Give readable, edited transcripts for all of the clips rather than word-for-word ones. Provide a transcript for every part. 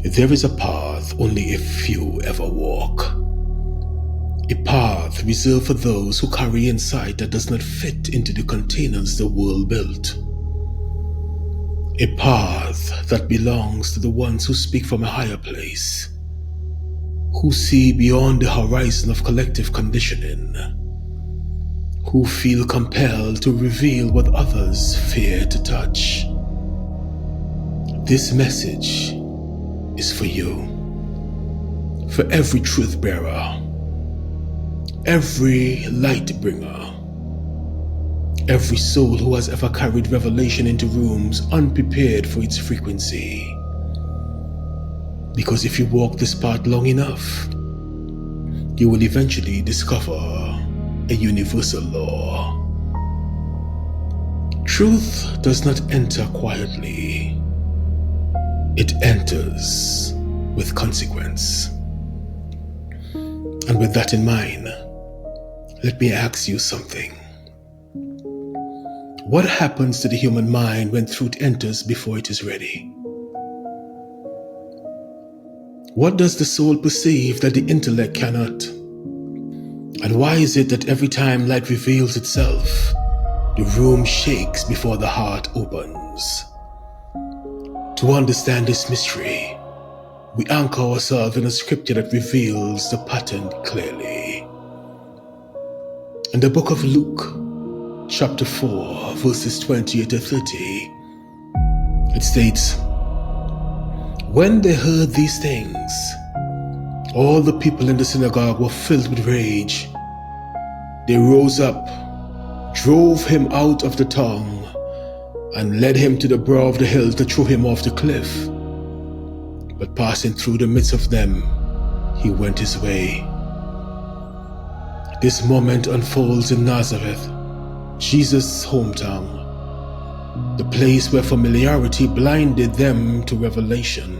There is a path only a few ever walk. A path reserved for those who carry insight that does not fit into the containers the world built. A path that belongs to the ones who speak from a higher place, who see beyond the horizon of collective conditioning, who feel compelled to reveal what others fear to touch. This message is for you, for every truth bearer, every light bringer, every soul who has ever carried revelation into rooms unprepared for its frequency. Because if you walk this path long enough, you will eventually discover a universal law. Truth does not enter quietly. It enters with consequence. And with that in mind, let me ask you something. What happens to the human mind when truth enters before it is ready? What does the soul perceive that the intellect cannot? And why is it that every time light reveals itself, the room shakes before the heart opens? To understand this mystery, we anchor ourselves in a scripture that reveals the pattern clearly. In the book of Luke, chapter 4, verses 28 to 30, it states, "When they heard these things, all the people in the synagogue were filled with rage. They rose up, drove him out of the town, and led him to the brow of the hill to throw him off the cliff. But passing through the midst of them, he went his way." This moment unfolds in Nazareth, Jesus' hometown, the place where familiarity blinded them to revelation.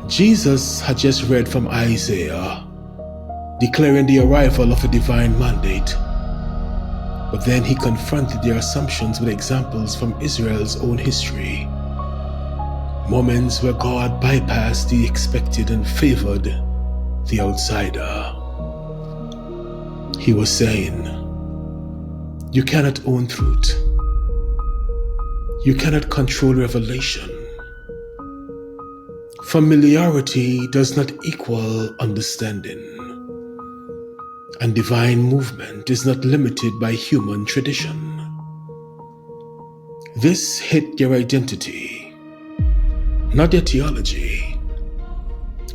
Jesus had just read from Isaiah, declaring the arrival of a divine mandate. But then he confronted their assumptions with examples from Israel's own history. Moments where God bypassed the expected and favored the outsider. He was saying, you cannot own truth. You cannot control revelation. Familiarity does not equal understanding. And divine movement is not limited by human tradition. This hit their identity, not their theology.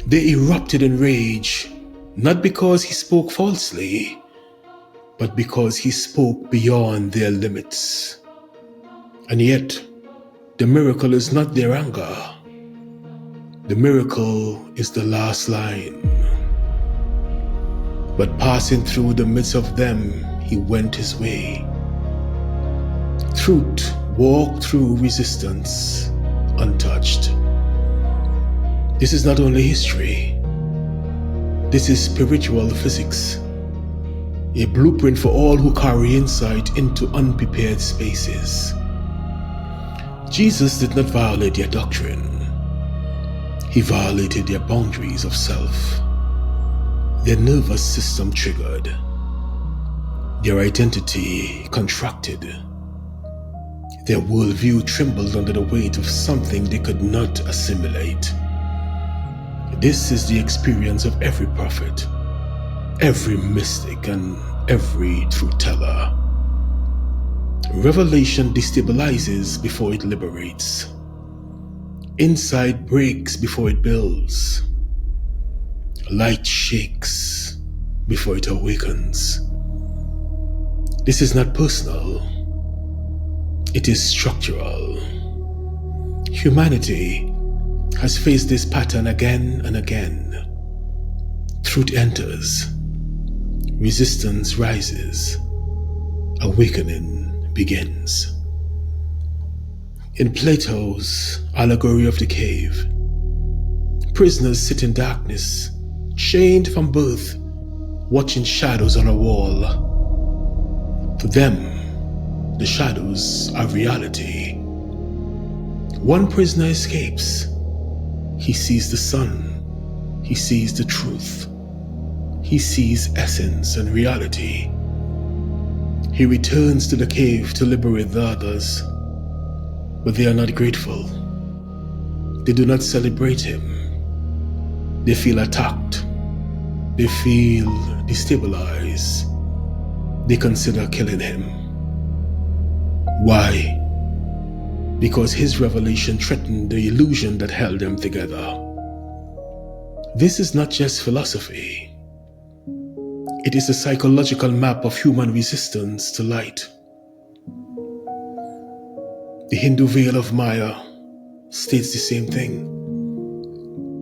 They erupted in rage, not because he spoke falsely, but because he spoke beyond their limits. And yet, the miracle is not their anger. The miracle is the last line. But passing through the midst of them, he went his way. Truth walked through resistance, untouched. This is not only history. This is spiritual physics, a blueprint for all who carry insight into unprepared spaces. Jesus did not violate their doctrine. He violated their boundaries of self. Their nervous system triggered. Their identity contracted. Their worldview trembled under the weight of something they could not assimilate. This is the experience of every prophet, every mystic, and every truth teller. Revelation destabilizes before it liberates. Insight breaks before it builds. Light shakes before it awakens. This is not personal. It is structural. Humanity has faced this pattern again and again. Truth enters. Resistance rises. Awakening begins. In Plato's allegory of the cave, prisoners sit in darkness, chained from birth, watching shadows on a wall. For them, the shadows are reality. One prisoner escapes. He sees the sun. He sees the truth. He sees essence and reality. He returns to the cave to liberate the others, but they are not grateful. They do not celebrate him. They feel attacked. They feel destabilized. They consider killing him. Why? Because his revelation threatened the illusion that held them together. This is not just philosophy. It is a psychological map of human resistance to light. The Hindu veil of Maya states the same thing.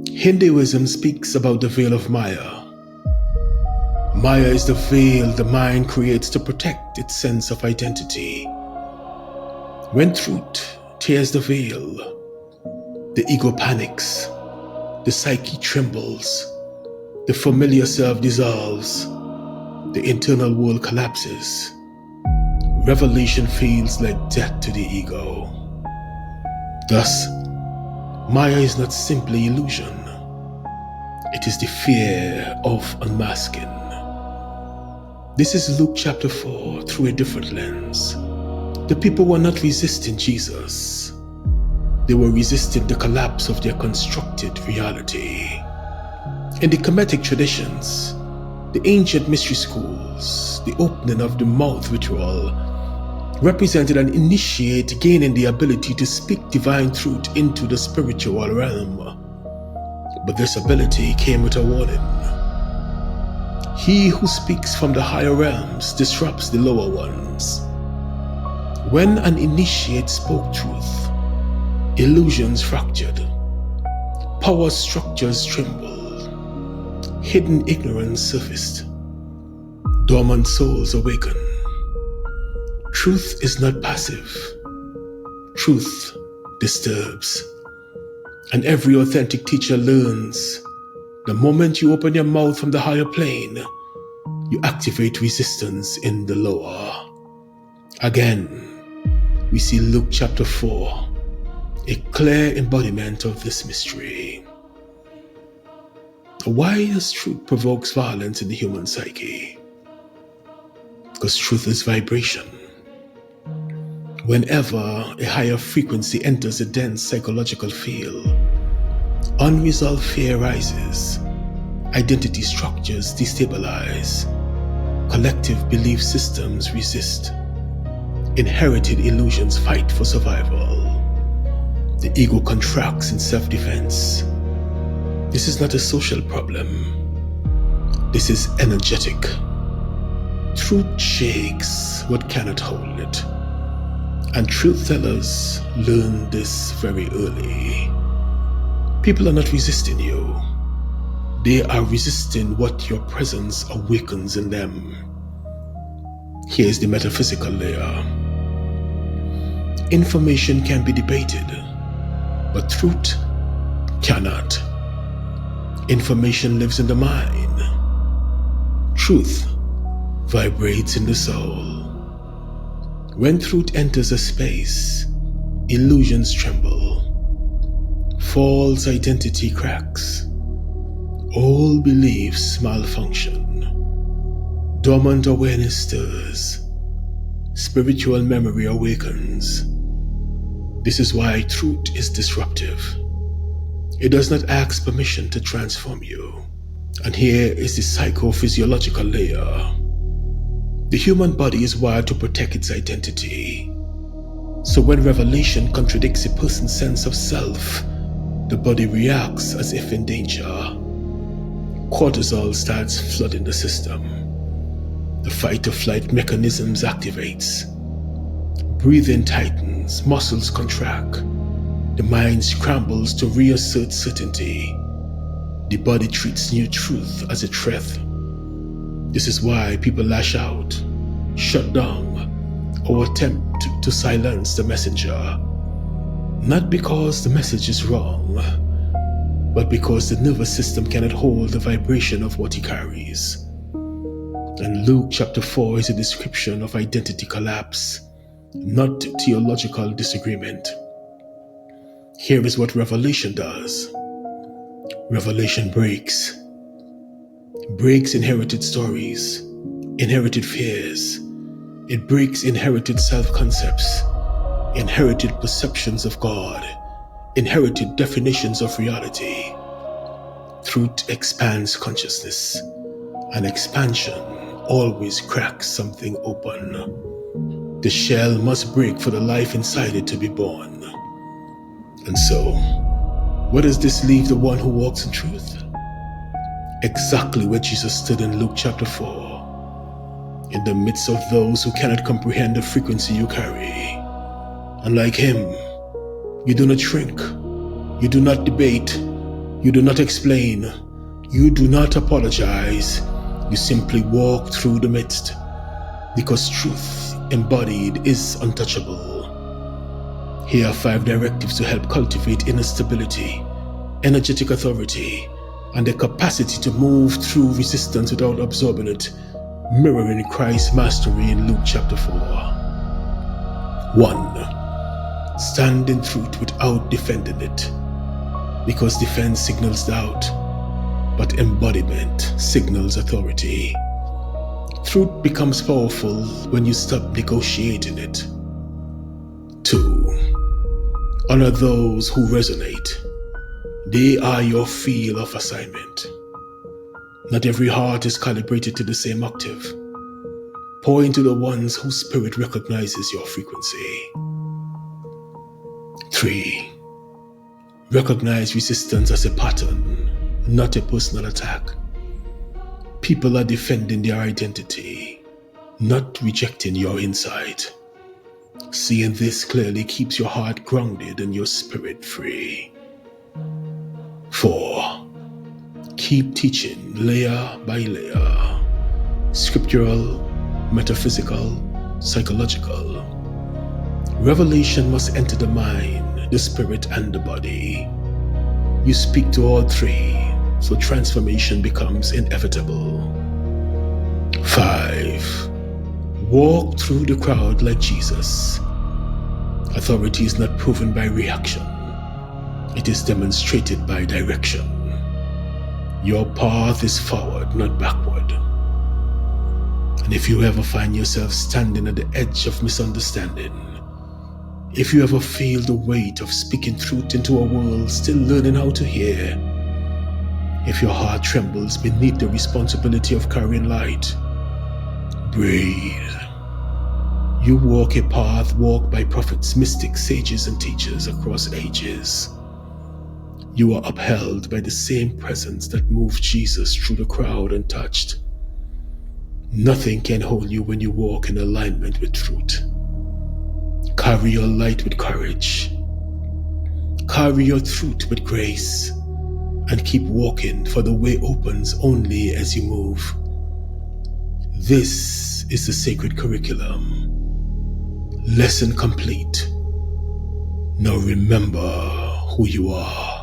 Hinduism speaks about the veil of Maya. Maya is the veil the mind creates to protect its sense of identity. When truth tears the veil, the ego panics, the psyche trembles, the familiar self dissolves, the internal world collapses. Revelation feels like death to the ego. Thus, Maya is not simply illusion. It is the fear of unmasking. This is Luke chapter 4 through a different lens. The people were not resisting Jesus. They were resisting the collapse of their constructed reality. In the Kemetic traditions, the ancient mystery schools, the opening of the mouth ritual represented an initiate gaining the ability to speak divine truth into the spiritual realm. But this ability came with a warning. He who speaks from the higher realms disrupts the lower ones. When an initiate spoke truth, illusions fractured, power structures trembled, hidden ignorance surfaced, dormant souls awakened. Truth is not passive. Truth disturbs. And every authentic teacher learns the moment you open your mouth from the higher plane, you activate resistance in the lower. Again, we see Luke chapter 4, a clear embodiment of this mystery. Why does truth provoke violence in the human psyche? Because truth is vibration. Whenever a higher frequency enters a dense psychological field, unresolved fear rises, identity structures destabilize, collective belief systems resist, inherited illusions fight for survival. The ego contracts in self-defense. This is not a social problem. This is energetic. Truth shakes what cannot hold it. And truth tellers learn this very early. People are not resisting you. They are resisting what your presence awakens in them. Here's the metaphysical layer. Information can be debated, but truth cannot. Information lives in the mind. Truth vibrates in the soul. When truth enters a space, illusions tremble. False identity cracks. All beliefs malfunction. Dormant awareness stirs. Spiritual memory awakens. This is why truth is disruptive. It does not ask permission to transform you. And here is the psychophysiological layer. The human body is wired to protect its identity. So when revelation contradicts a person's sense of self, the body reacts as if in danger. Cortisol starts flooding the system. The fight-or-flight mechanisms activates. Breathing tightens, muscles contract. The mind scrambles to reassert certainty. The body treats new truth as a threat. This is why people lash out, shut down, or attempt to silence the messenger. Not because the message is wrong, but because the nervous system cannot hold the vibration of what he carries. And Luke chapter 4 is a description of identity collapse, not theological disagreement. Here is what revelation does. Revelation breaks inherited stories, inherited fears. It breaks inherited self-concepts, inherited perceptions of God, inherited definitions of reality. Truth expands consciousness, and expansion always cracks something open. The shell must break for the life inside it to be born. And so, where does this leave the one who walks in truth? Exactly where Jesus stood in Luke chapter 4, in the midst of those who cannot comprehend the frequency you carry. And like him, you do not shrink, you do not debate, you do not explain, you do not apologize, you simply walk through the midst, because truth embodied is untouchable. Here are 5 directives to help cultivate inner stability, energetic authority, and the capacity to move through resistance without absorbing it, mirroring Christ's mastery in Luke chapter 4. 1. Stand in truth without defending it, because defense signals doubt, but embodiment signals authority. Truth becomes powerful when you stop negotiating it. 2. Honor those who resonate. They are your field of assignment. Not every heart is calibrated to the same octave. Pour into the ones whose spirit recognizes your frequency. 3. Recognize resistance as a pattern, not a personal attack. People are defending their identity, not rejecting your insight. Seeing this clearly keeps your heart grounded and your spirit free. 4. Keep teaching layer by layer. Scriptural, metaphysical, psychological. Revelation must enter the mind, the spirit, and the body. You speak to all 3, so transformation becomes inevitable. 5. Walk through the crowd like Jesus. Authority is not proven by reaction. It is demonstrated by direction. Your path is forward, not backward. And if you ever find yourself standing at the edge of misunderstanding, if you ever feel the weight of speaking truth into a world still learning how to hear, if your heart trembles beneath the responsibility of carrying light, breathe. You walk a path walked by prophets, mystics, sages, and teachers across ages. You are upheld by the same presence that moved Jesus through the crowd and touched. Nothing can hold you when you walk in alignment with truth. Carry your light with courage. Carry your truth with grace. And keep walking, for the way opens only as you move. This is the sacred curriculum. Lesson complete. Now remember who you are.